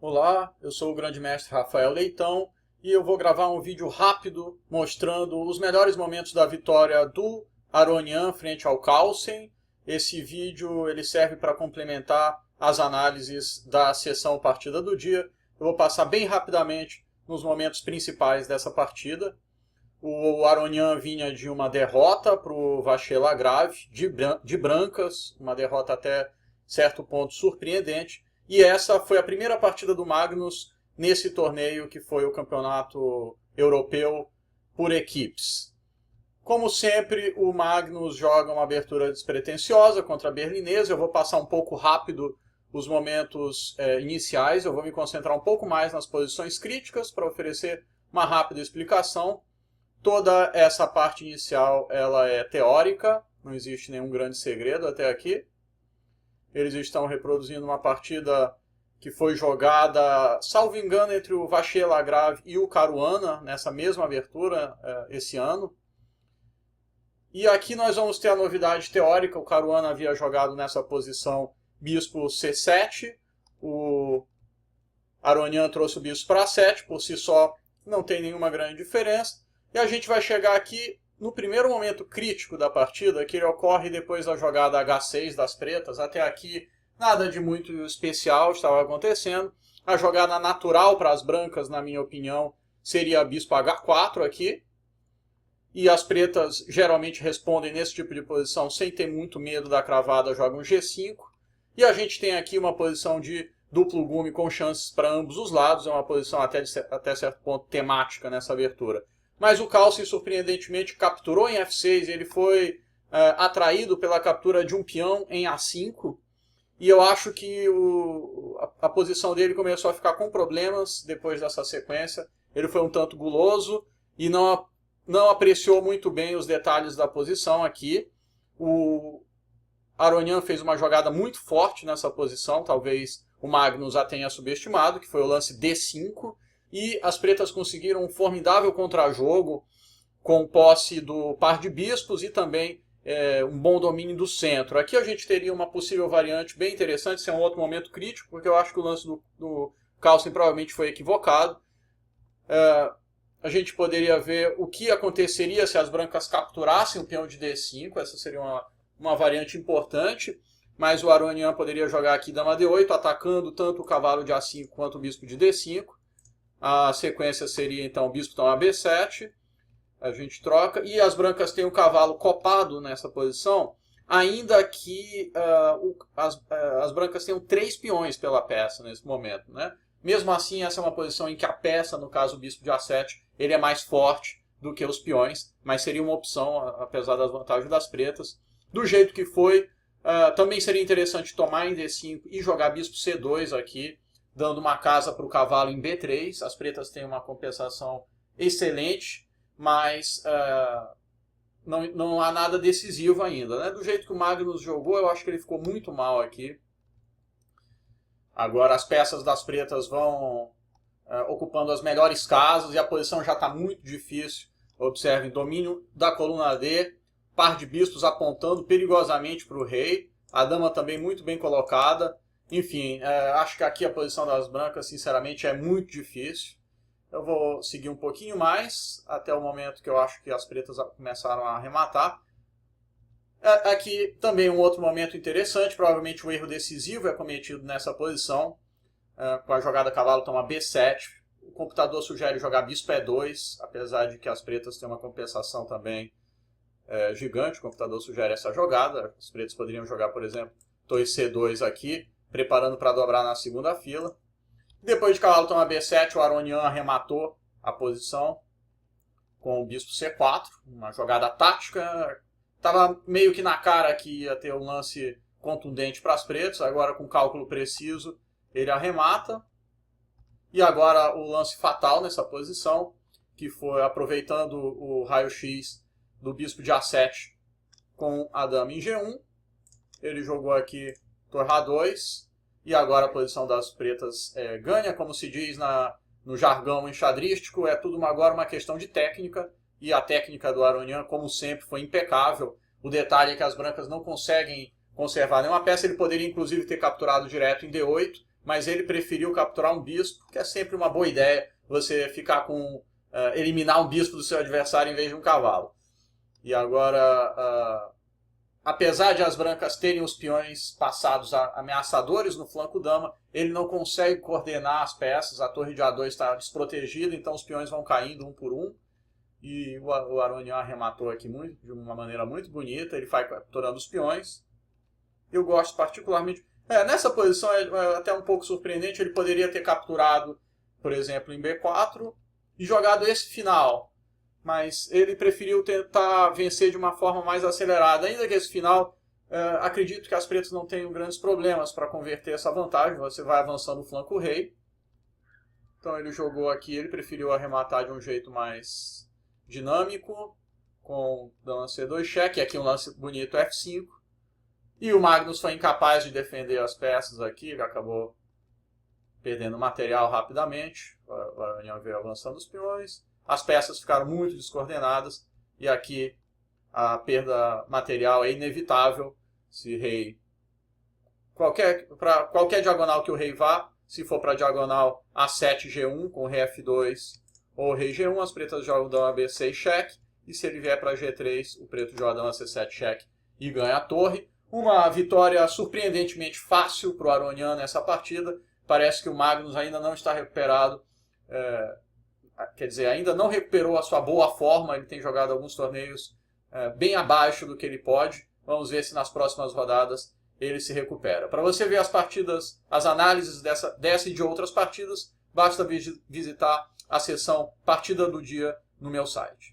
Olá, eu sou o grande mestre Rafael Leitão e eu vou gravar um vídeo rápido mostrando os melhores momentos da vitória do Aronian frente ao Carlsen. Esse vídeo ele serve para complementar as análises da sessão partida do dia. Eu vou passar bem rapidamente nos momentos principais dessa partida. O Aronian vinha de uma derrota para o Vachier-Lagrave, de brancas, uma derrota até certo ponto surpreendente. E essa foi a primeira partida do Magnus nesse torneio que foi o Campeonato Europeu por equipes. Como sempre, o Magnus joga uma abertura despretensiosa contra a Berlinesa. Eu vou passar um pouco rápido os momentos iniciais, eu vou me concentrar um pouco mais nas posições críticas para oferecer uma rápida explicação. Toda essa parte inicial ela é teórica, não existe nenhum grande segredo até aqui. Eles estão reproduzindo uma partida que foi jogada, salvo engano, entre o Vachier-Lagrave e o Caruana, nessa mesma abertura esse ano. E aqui nós vamos ter a novidade teórica. O Caruana havia jogado nessa posição bispo C7, o Aronian trouxe o bispo para 7, por si só não tem nenhuma grande diferença. E a gente vai chegar aqui no primeiro momento crítico da partida, que ele ocorre depois da jogada H6 das pretas. Até aqui nada de muito especial estava acontecendo. A jogada natural para as brancas, na minha opinião, seria bispo H4 aqui. E as pretas geralmente respondem nesse tipo de posição sem ter muito medo da cravada, jogam G5. E a gente tem aqui uma posição de duplo gume com chances para ambos os lados. É uma posição até certo ponto temática nessa abertura. Mas o Carlsen, surpreendentemente, capturou em F6, ele foi atraído pela captura de um peão em A5, e eu acho que a posição dele começou a ficar com problemas depois dessa sequência. Ele foi um tanto guloso e não apreciou muito bem os detalhes da posição aqui. O Aronian fez uma jogada muito forte nessa posição, talvez o Magnus a tenha subestimado, que foi o lance D5, e as pretas conseguiram um formidável contrajogo com posse do par de bispos e também um bom domínio do centro. Aqui a gente teria uma possível variante bem interessante, esse é um outro momento crítico, porque eu acho que o lance do Carlsen provavelmente foi equivocado. A gente poderia ver o que aconteceria se as brancas capturassem o peão de D5, essa seria uma variante importante, mas o Aronian poderia jogar aqui dama D8, atacando tanto o cavalo de A5 quanto o bispo de D5. A sequência seria então o bispo toma B7, a gente troca, e as brancas têm o cavalo copado nessa posição, ainda que as brancas tenham 3 peões pela peça nesse momento, né? Mesmo assim, essa é uma posição em que a peça, no caso o bispo de A7, ele é mais forte do que os peões, mas seria uma opção, apesar das vantagens das pretas. Do jeito que foi, também seria interessante tomar em D5 e jogar bispo C2 aqui, dando uma casa para o cavalo em B3. As pretas têm uma compensação excelente, mas não há nada decisivo ainda, né? Do jeito que o Magnus jogou, eu acho que ele ficou muito mal aqui. Agora as peças das pretas vão ocupando as melhores casas e a posição já está muito difícil. Observem, domínio da coluna D, par de bispos apontando perigosamente para o rei, a dama também muito bem colocada. Enfim, acho que aqui a posição das brancas, sinceramente, é muito difícil. Eu vou seguir um pouquinho mais, até o momento que eu acho que as pretas começaram a arrematar. Aqui também um outro momento interessante, provavelmente o erro decisivo é cometido nessa posição, com a jogada cavalo toma B7. O computador sugere jogar bispo E2, apesar de que as pretas têm uma compensação também gigante. O computador sugere essa jogada. As pretas poderiam jogar, por exemplo, torre C2 aqui, preparando para dobrar na segunda fila. Depois de cavalo toma B7, o Aronian arrematou a posição com o bispo C4, uma jogada tática. Estava meio que na cara que ia ter um lance contundente para as pretas, agora com cálculo preciso ele arremata. E agora o lance fatal nessa posição, que foi aproveitando o raio-x do bispo de A7 com a dama em G1. Ele jogou aqui torre A2, e agora a posição das pretas ganha, como se diz no jargão enxadrístico, é tudo agora uma questão de técnica, e a técnica do Aronian, como sempre, foi impecável. O detalhe é que as brancas não conseguem conservar nenhuma peça, ele poderia inclusive ter capturado direto em D8, mas ele preferiu capturar um bispo, que é sempre uma boa ideia você ficar com eliminar um bispo do seu adversário em vez de um cavalo. E agora, apesar de as brancas terem os peões passados ameaçadores no flanco dama, ele não consegue coordenar as peças, a torre de A2 está desprotegida, então os peões vão caindo um por um. E o Aronian arrematou aqui de uma maneira muito bonita, ele vai capturando os peões. Eu gosto particularmente... nessa posição é até um pouco surpreendente, ele poderia ter capturado, por exemplo, em B4 e jogado esse final. Mas ele preferiu tentar vencer de uma forma mais acelerada. Ainda que esse final, acredito que as pretas não tenham grandes problemas para converter essa vantagem. Você vai avançando o flanco rei. Então ele jogou aqui, ele preferiu arrematar de um jeito mais dinâmico, com dama C2 cheque, aqui um lance bonito F5. E o Magnus foi incapaz de defender as peças aqui, ele acabou perdendo material rapidamente. O Aronian veio avançando os peões. As peças ficaram muito descoordenadas e aqui a perda material é inevitável. Se rei para qualquer diagonal que o rei vá, se for para a diagonal A7 G1 com rei F2 ou rei G1, as pretas jogam dama B6 cheque, e se ele vier para G3, o preto joga dama C7 cheque e ganha a torre. Uma vitória surpreendentemente fácil para o Aronian nessa partida. Parece que o Magnus ainda não está recuperado. Quer dizer, ainda não recuperou a sua boa forma, ele tem jogado alguns torneios bem abaixo do que ele pode. Vamos ver se nas próximas rodadas ele se recupera. Para você ver as partidas, as análises dessa e de outras partidas, basta visitar a seção Partida do Dia no meu site.